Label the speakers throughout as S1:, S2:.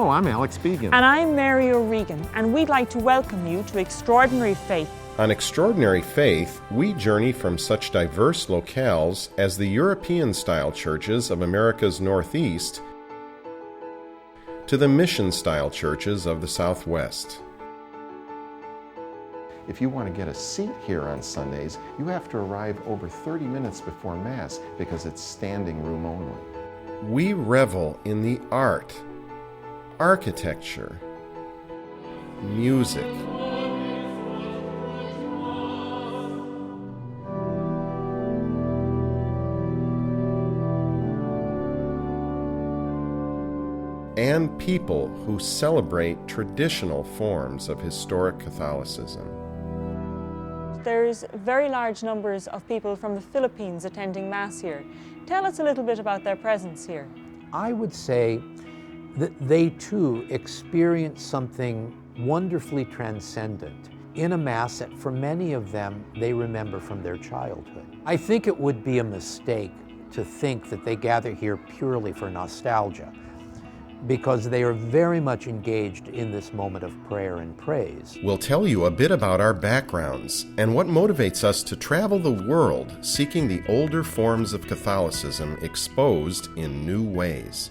S1: Hello, I'm Alex Began.
S2: And I'm Mary O'Regan, and we'd like to welcome you to Extraordinary Faith.
S3: On Extraordinary Faith, we journey from such diverse locales as the European-style churches of America's Northeast to the mission-style churches of the Southwest.
S4: If you want to get a seat here on Sundays, you have to arrive over 30 minutes before Mass because it's standing room only.
S3: We revel in the art, architecture, music, and people who celebrate traditional forms of historic Catholicism.
S2: There's very large numbers of people from the Philippines attending Mass here. Tell us a little bit about their presence here.
S1: I would say that they too experience something wonderfully transcendent in a Mass that for many of them they remember from their childhood. I think it would be a mistake to think that they gather here purely for nostalgia, because they are very much engaged in this moment of prayer and praise.
S3: We'll tell you a bit about our backgrounds and what motivates us to travel the world seeking the older forms of Catholicism exposed in new ways.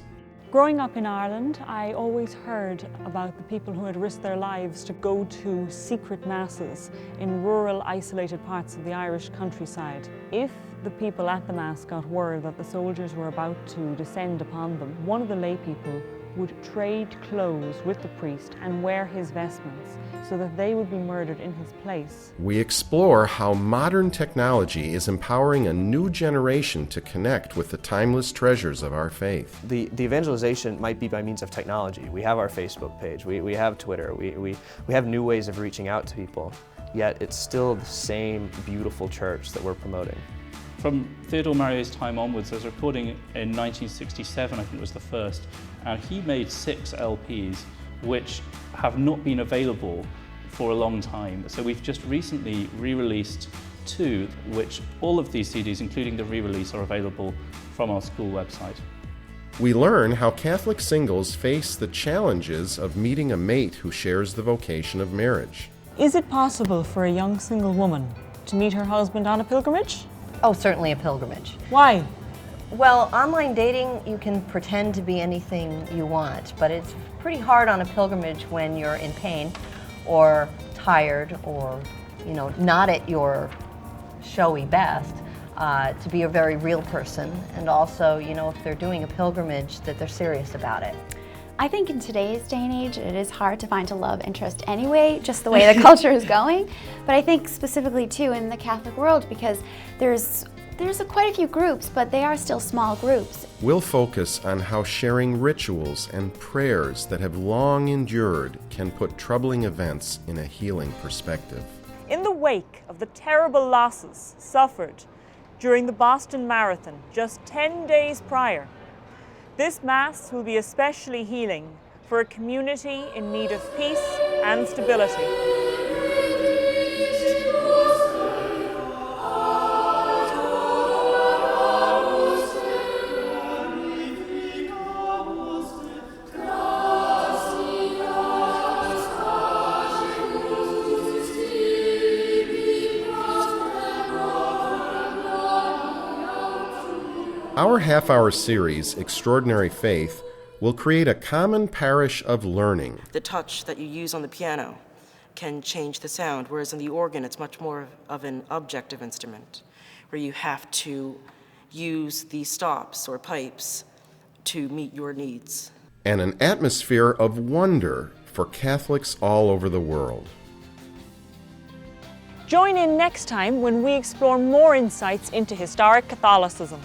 S2: Growing up in Ireland, I always heard about the people who had risked their lives to go to secret masses in rural, isolated parts of the Irish countryside. If the people at the Mass got word that the soldiers were about to descend upon them, one of the lay people would trade clothes with the priest and wear his vestments so that they would be murdered in his place.
S3: We explore how modern technology is empowering a new generation to connect with the timeless treasures of our faith.
S5: The evangelization might be by means of technology. We have our Facebook page, we have Twitter, we have new ways of reaching out to people, yet it's still the same beautiful church that we're promoting.
S6: From Theodore Marier's time onwards, there's a recording in 1967, I think was the first, and he made 6 LPs which have not been available for a long time. So we've just recently re-released 2, which all of these CDs, including the re-release, are available from our school website.
S3: We learn how Catholic singles face the challenges of meeting a mate who shares the vocation of marriage.
S2: Is it possible for a young single woman to meet her husband on a pilgrimage?
S7: Oh, certainly a pilgrimage.
S2: Why?
S7: Well, online dating, you can pretend to be anything you want, but it's pretty hard on a pilgrimage when you're in pain or tired or, not at your showy best, to be a very real person. And also, if they're doing a pilgrimage, that they're serious about it.
S8: I think in today's day and age, it is hard to find a love interest anyway, just the way the culture is going. But I think specifically too in the Catholic world, because there's quite a few groups, but they are still small groups.
S3: We'll focus on how sharing rituals and prayers that have long endured can put troubling events in a healing perspective.
S2: In the wake of the terrible losses suffered during the Boston Marathon just 10 days prior, this Mass will be especially healing for a community in need of peace and stability.
S3: Our half-hour series, Extraordinary Faith, will create a common parish of learning.
S9: The touch that you use on the piano can change the sound, whereas in the organ it's much more of an objective instrument, where you have to use the stops or pipes to meet your needs.
S3: And an atmosphere of wonder for Catholics all over the world.
S2: Join in next time when we explore more insights into historic Catholicism.